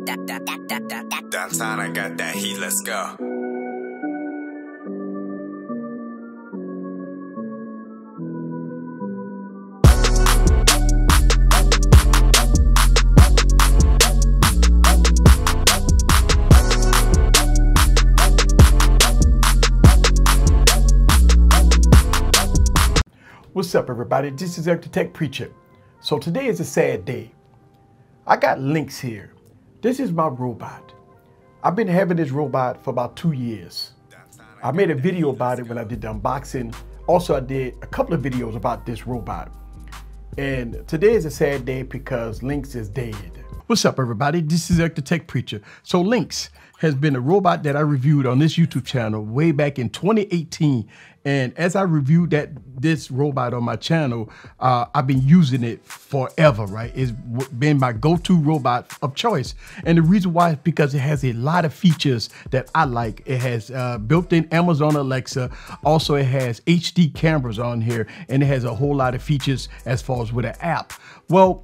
Downtown, I got that heat, let's go. What's up, everybody? This is Eric the Tech Preacher. So today is a sad day. I got Lynx here. This is my robot. I've been having this robot for about 2 years. I made a video about it when I did the unboxing. Also, I did a couple of videos about this robot. And today is a sad day because Lynx is dead. What's up, everybody? This is Eric the Tech Preacher. So Lynx has been a robot that I reviewed on this YouTube channel way back in 2018. And as I reviewed this robot on my channel, I've been using it forever, right? It's been my go-to robot of choice. And the reason why is because it has a lot of features that I like. It has built-in Amazon Alexa. Also, it has HD cameras on here, and it has a whole lot of features as far as with an app. Well,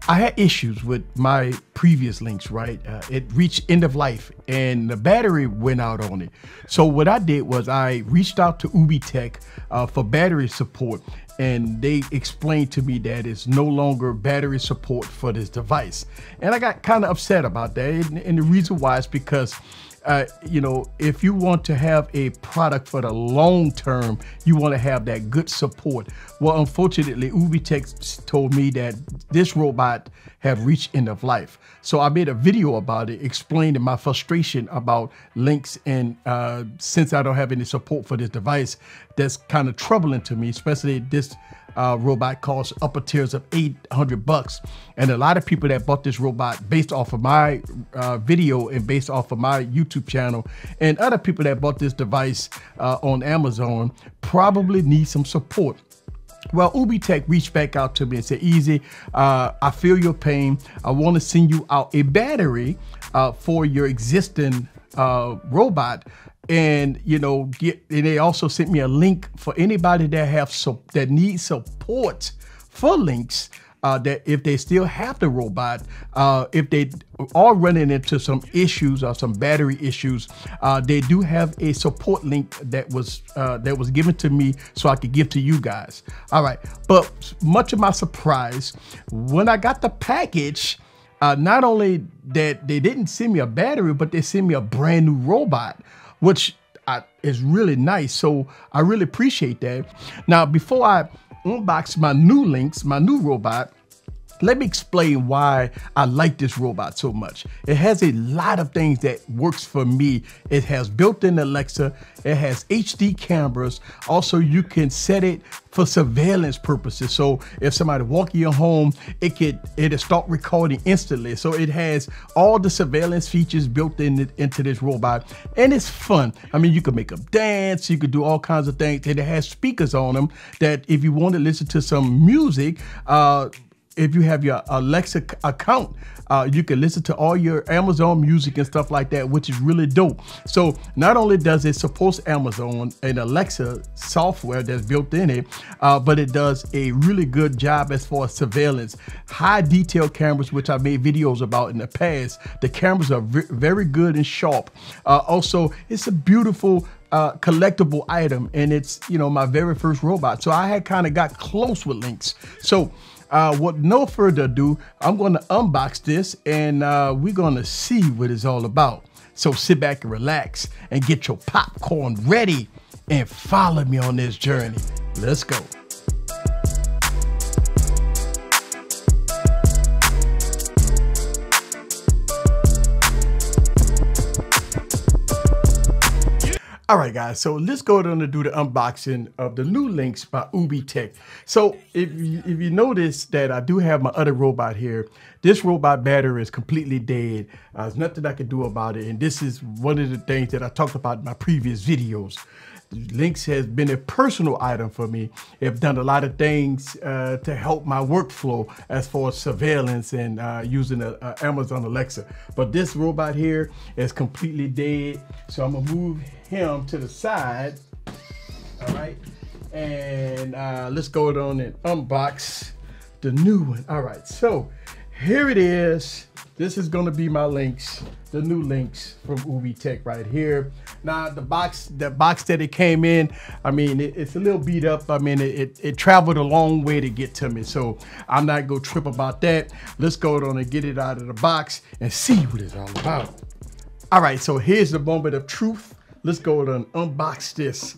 I had issues with my previous Lynx, right? It reached end of life and the battery went out on it. So what I did was I reached out to UbiTech for battery support, and they explained to me that it's no longer battery support for this device. And I got kind of upset about that. And the reason why is because you know, if you want to have a product for the long term, you want to have that good support. Well, unfortunately, UbiTech told me that this robot have reached end of life. So I made a video about it, explaining my frustration about Lynx, and since I don't have any support for this device, that's kind of troubling to me, especially this robot costs upper tiers of $800, and a lot of people that bought this robot based off of my video and based off of my YouTube channel, and other people that bought this device on Amazon probably need some support. Well, UbiTech reached back out to me and said, "Easy, I feel your pain. I want to send you out a battery for your existing robot." And you know, and they also sent me a link for anybody that needs support for Lynx. That if they still have the robot, if they are running into some issues or some battery issues, they do have a support link that was given to me so I could give to you guys. All right, but much of my surprise, when I got the package, not only that they didn't send me a battery, but they sent me a brand new robot, which is really nice. So I really appreciate that. Now, before I unbox my new Lynx, my new robot, let me explain why I like this robot so much. It has a lot of things that works for me. It has built-in Alexa. It has HD cameras. Also, you can set it for surveillance purposes. So if somebody walk in your home, it'll start recording instantly. So it has all the surveillance features built into this robot, and it's fun. I mean, you can make them dance. You can do all kinds of things. And it has speakers on them that if you want to listen to some music, if you have your Alexa account, you can listen to all your Amazon music and stuff like that, which is really dope. So not only does it support Amazon and Alexa software that's built in it, but it does a really good job as far as surveillance. High detail cameras, which I made videos about in the past. The cameras are very good and sharp. Also, it's a beautiful collectible item, and it's, you know, my very first robot. So I had kind of got close with Lynx. So with no further ado, I'm going to unbox this, and we're going to see what it's all about. So sit back and relax and get your popcorn ready and follow me on this journey. Let's go. All right, guys, so let's go down to do the unboxing of the new Lynx by UbiTech. So if you notice that I do have my other robot here, this robot battery is completely dead. There's nothing I can do about it. And this is one of the things that I talked about in my previous videos. Lynx has been a personal item for me. I've done a lot of things to help my workflow as far as surveillance and using Amazon Alexa. But this robot here is completely dead. So I'm gonna move him to the side. All right, and let's go on and unbox the new one. All right, so here it is. this is gonna be my Lynx, the new Lynx from UbiTech right here. Now the box that it came in, I mean, it's a little beat up. I mean, it traveled a long way to get to me, so I'm not gonna trip about that. Let's go on and get it out of the box and see what it's all about. All right, so here's the moment of truth. Let's go and unbox this.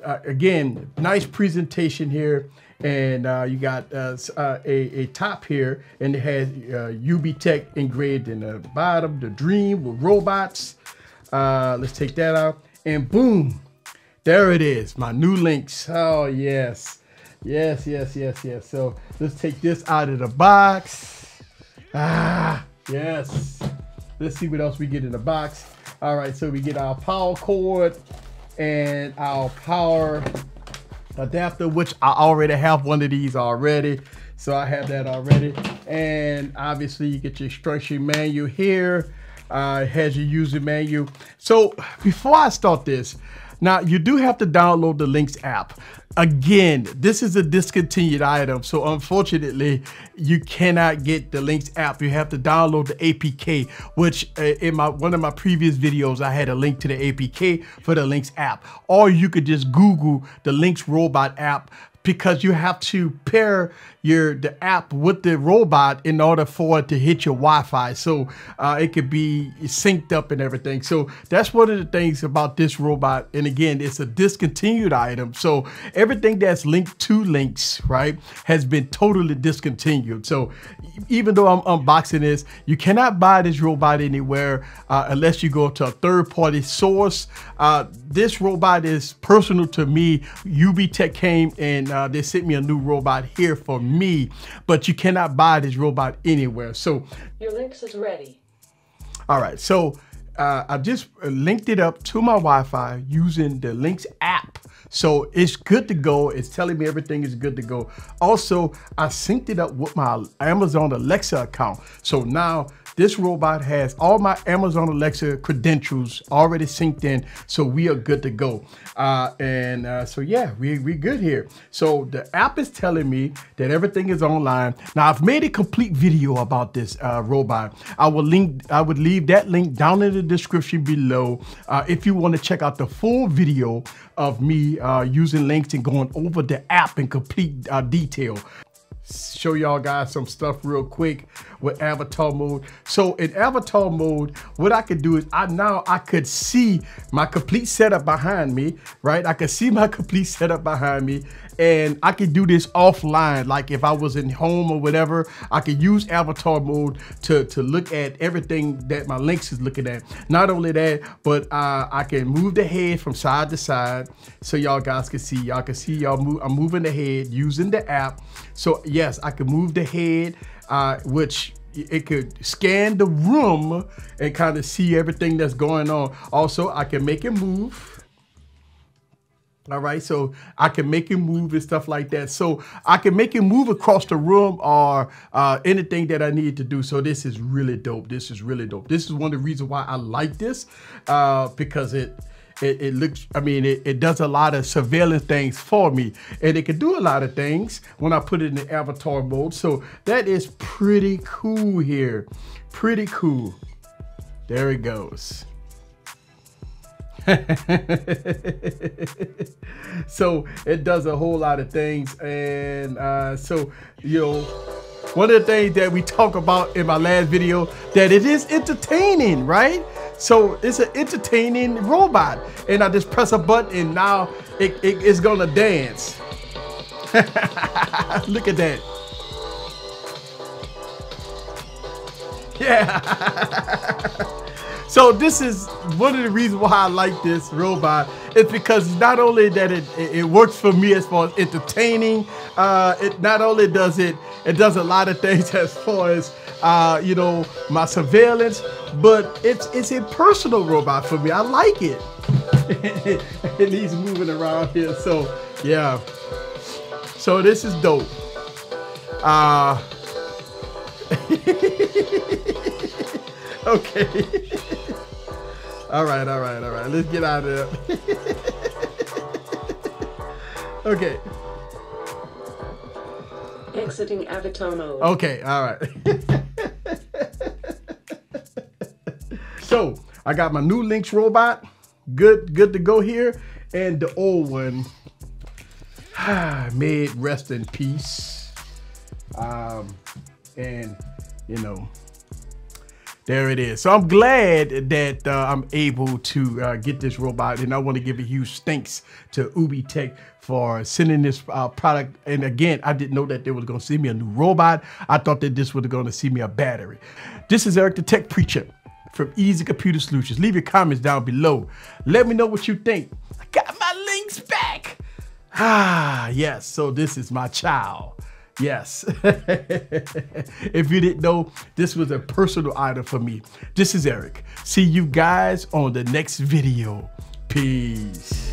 Again, nice presentation here. And you got a top here, and it has UbiTech engraved in the bottom, the dream with robots. Let's take that out, and boom, there it is, my new Lynx. Oh yes, yes, yes, yes, yes. So let's take this out of the box. Ah, yes. Let's see what else we get in the box. All right, so we get our power cord and our power adapter, which I already have one of these already, so I have that already. And obviously you get your instruction manual here. It has your user manual. So before I start this, now you do have to download the Lynx app. Again, this is a discontinued item, so unfortunately you cannot get the Lynx app. You have to download the APK, which in one of my previous videos I had a link to the APK for the Lynx app. Or you could just Google the Lynx robot app, because you have to pair the app with the robot in order for it to hit your Wi-Fi, so it could be synced up and everything. So that's one of the things about this robot. And again, it's a discontinued item, so everything that's linked to Lynx, right, has been totally discontinued. So even though I'm unboxing this, you cannot buy this robot anywhere unless you go to a third-party source. This robot is personal to me. UbiTech came and they sent me a new robot here for me, but you cannot buy this robot anywhere. So your Lynx is ready. All right, so I just linked it up to my Wi-Fi using the Lynx app. So it's good to go. It's telling me everything is good to go. Also, I synced it up with my Amazon Alexa account. So now this robot has all my Amazon Alexa credentials already synced in, so we are good to go. So yeah, we good here. So the app is telling me that everything is online. Now I've made a complete video about this robot. I would leave that link down in the description below if you want to check out the full video of me using Lynx and going over the app in complete detail. Show y'all guys some stuff real quick with avatar mode. So in avatar mode, what I could do is I could see my complete setup behind me, right? I could see my complete setup behind me, and I could do this offline. Like if I was in home or whatever, I could use avatar mode to look at everything that my Lynx is looking at. Not only that, but I can move the head from side to side, so y'all guys can see. Y'all can see I'm moving the head using the app. So yes, I can move the head, which it could scan the room and kind of see everything that's going on. Also, I can make it move. All right, so I can make it move and stuff like that. So I can make it move across the room or anything that I need to do. So this is really dope. This is really dope. This is one of the reasons why I like this, because it looks, I mean, it does a lot of surveillance things for me, and it can do a lot of things when I put it in the avatar mode. So that is pretty cool here. Pretty cool. There it goes. So it does a whole lot of things. And so, you know, one of the things that we talk about in my last video, that it is entertaining, right? So it's an entertaining robot, and I just press a button and now it's gonna dance. Look at that. Yeah. So this is one of the reasons why I like this robot. It's because not only that it works for me as far as entertaining, it not only does it does a lot of things as far as you know, my surveillance, but it's a personal robot for me. I like it. And he's moving around here, so yeah. So this is dope. Okay. All right. Let's get out of there. Okay. Exiting avatar mode. Okay, all right. So I got my new Lynx robot, good to go here, and the old one, may it rest in peace. And you know, there it is. So I'm glad that I'm able to get this robot, and I want to give a huge thanks to Ubi Tech for sending this product. And again, I didn't know that they were going to send me a new robot. I thought that this was going to send me a battery. This is Eric the Tech Preacher from Easy Computer Solutions. Leave your comments down below. Let me know what you think. I got my Lynx back. Yes, so this is my child. Yes. If you didn't know, this was a personal item for me. This is Eric. See you guys on the next video. Peace.